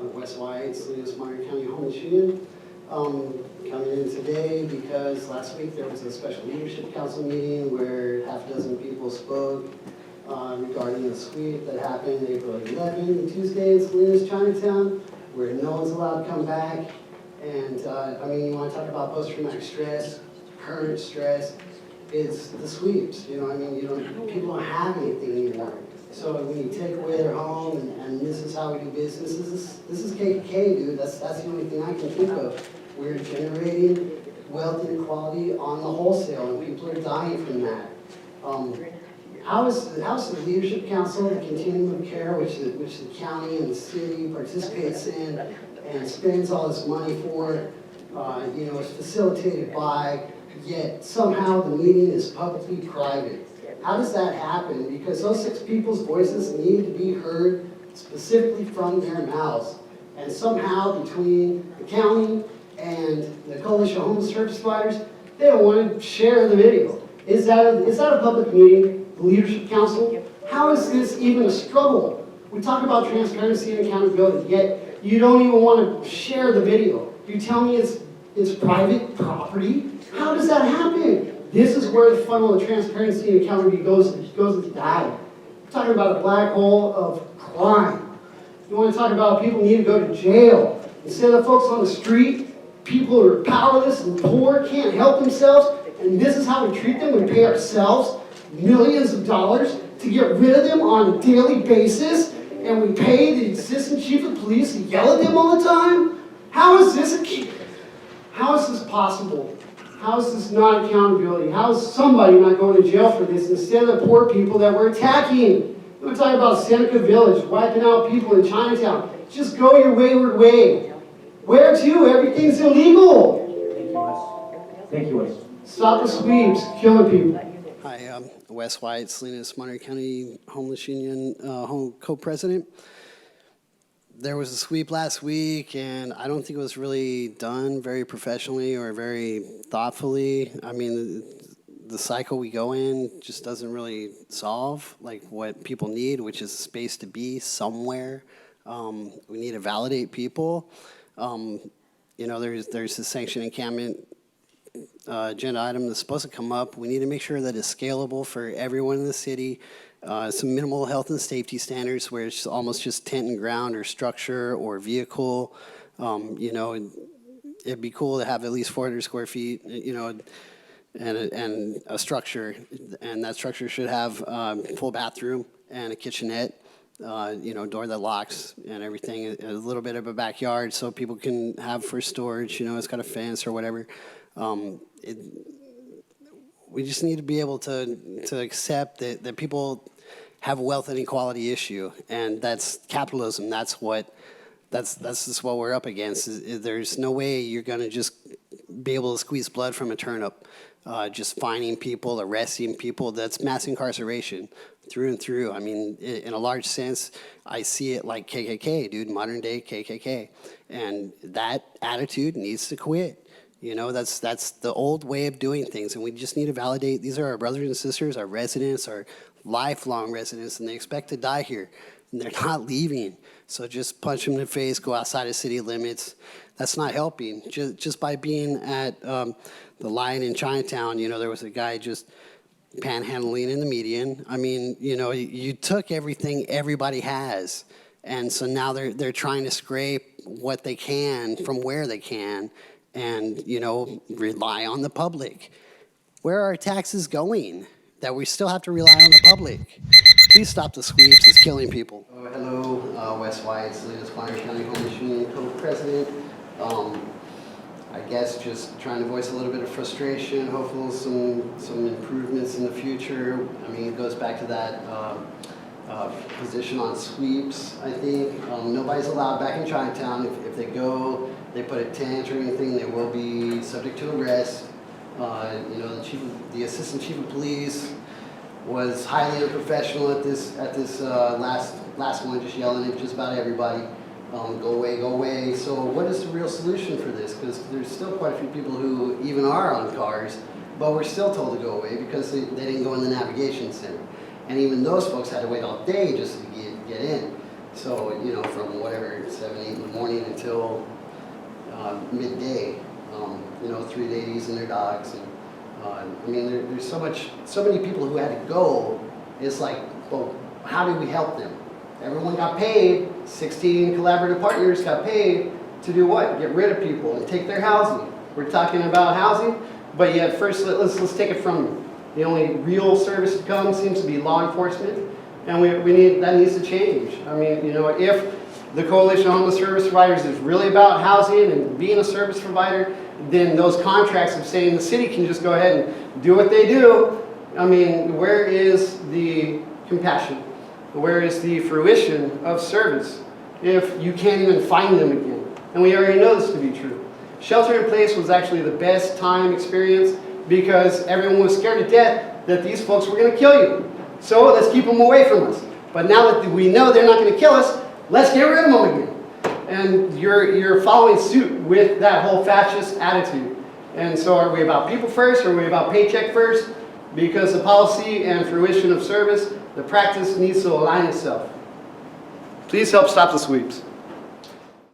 West White, Salinas County Homeless Union. Coming in today because last week there was a special leadership council meeting where half a dozen people spoke regarding the sweep that happened April 11th, Tuesday in Salinas Chinatown, where no one's allowed to come back. And I mean, you want to talk about post-traumatic stress, current stress, it's the sweeps, you know, I mean, people don't have anything anymore. So when you take away their home, and this is how we do business, this is KKK, dude. That's the only thing I can think of. We're generating wealth inequality on the wholesale, and people are dying from that. How's the leadership council, the Continuum of Care, which the county and the city participates in and spends all this money for, is facilitated by, yet somehow the meeting is publicly private? How does that happen? Because those 6 people's voices need to be heard specifically from their mouths. And somehow between the county and the Coalition of Homeless Service Providers, they don't want to share the video. Is that a public meeting, the Leadership Council? How is this even a struggle? We talk about transparency and accountability, yet you don't even want to share the video. You tell me it's private property? How does that happen? This is where the funnel of transparency and accountability goes with data. We're talking about a black hole of crime. You want to talk about people need to go to jail. Instead of folks on the street, people who are powerless and poor, can't help themselves, and this is how we treat them. We pay ourselves millions of dollars to get rid of them on a daily basis, and we pay the assistant chief of police to yell at them all the time? How is this possible? How is this not accountability? How is somebody not going to jail for this instead of the poor people that we're attacking? We're talking about Seneca Village, wiping out people in Chinatown. Just go your wayward way. Where to? Everything's illegal. Thank you, Wes. Stop the sweeps, killing people. Hi, Wes White, Salinas Monterey County Homeless Union co-president. There was a sweep last week, and I don't think it was really done very professionally or very thoughtfully. I mean, the cycle we go in just doesn't really solve like what people need, which is a space to be somewhere. We need to validate people. There's the sanction encampment agenda item that's supposed to come up. We need to make sure that it's scalable for everyone in the city. Some minimal health and safety standards where it's almost just tent and ground or structure or vehicle. It'd be cool to have at least 400 square feet, and a structure. And that structure should have full bathroom and a kitchenette, door that locks and everything. A little bit of a backyard so people can have for storage, it's got a fence or whatever. We just need to be able to accept that people have a wealth inequality issue, and that's capitalism. That's just what we're up against. There's no way you're going to just be able to squeeze blood from a turnip. Just fining people, arresting people, that's mass incarceration through and through. I mean, in a large sense, I see it like KKK, dude, modern day KKK. And that attitude needs to quit. That's the old way of doing things, and we just need to validate these are our brothers and sisters, our residents, our lifelong residents, and they expect to die here, and they're not leaving. So just punch them in the face, go outside of city limits. That's not helping. Just by being at the Lion in Chinatown, there was a guy just panhandling in the median. I mean, you took everything everybody has, and so now they're trying to scrape what they can from where they can, and rely on the public. Where are our taxes going that we still have to rely on the public? Please stop the sweeps. It's killing people. Hello, Wes White, Salinas Monterey County Homeless Union co-president. I guess just trying to voice a little bit of frustration, hopefully some improvements in the future. I mean, it goes back to that position on sweeps, I think. Nobody's allowed back in Chinatown. If they go, they put a tent or anything, they will be subject to arrest. The assistant chief of police was highly unprofessional at this last one, just yelling at just about everybody. Go away, go away. So what is the real solution for this? Because there's still quite a few people who even are on cars, but we're still told to go away because they didn't go in the navigation center. And even those folks had to wait all day just to get in. So, from whatever, 7, 8 in the until midday. You know, 3 ladies and their dogs. And, I mean, there's so many people who had to go. It's like, well, how do we help them? Everyone got paid. 16 collaborative partners got paid to do what? Get rid of people and take their housing. We're talking about housing, but yet first let's take it from them. The only real service to come seems to be law enforcement, and that needs to change. I mean, you know, if the Coalition of Homeless Service Providers is really about housing and being a service provider, then those contracts of saying the city can just go ahead and do what they do, I mean, where is the compassion? Where is the fruition of service if you can't even find them again? And we already know this to be true. Shelter in place was actually the best time experience because everyone was scared to death that these folks were going to kill you. So let's keep them away from us. But now that we know they're not going to kill us, let's get rid of them again. And you're following suit with that whole fascist attitude. And so are we about people first, or are we about paycheck first? Because the policy and fruition of service, the practice needs to align itself. Please help stop the sweeps.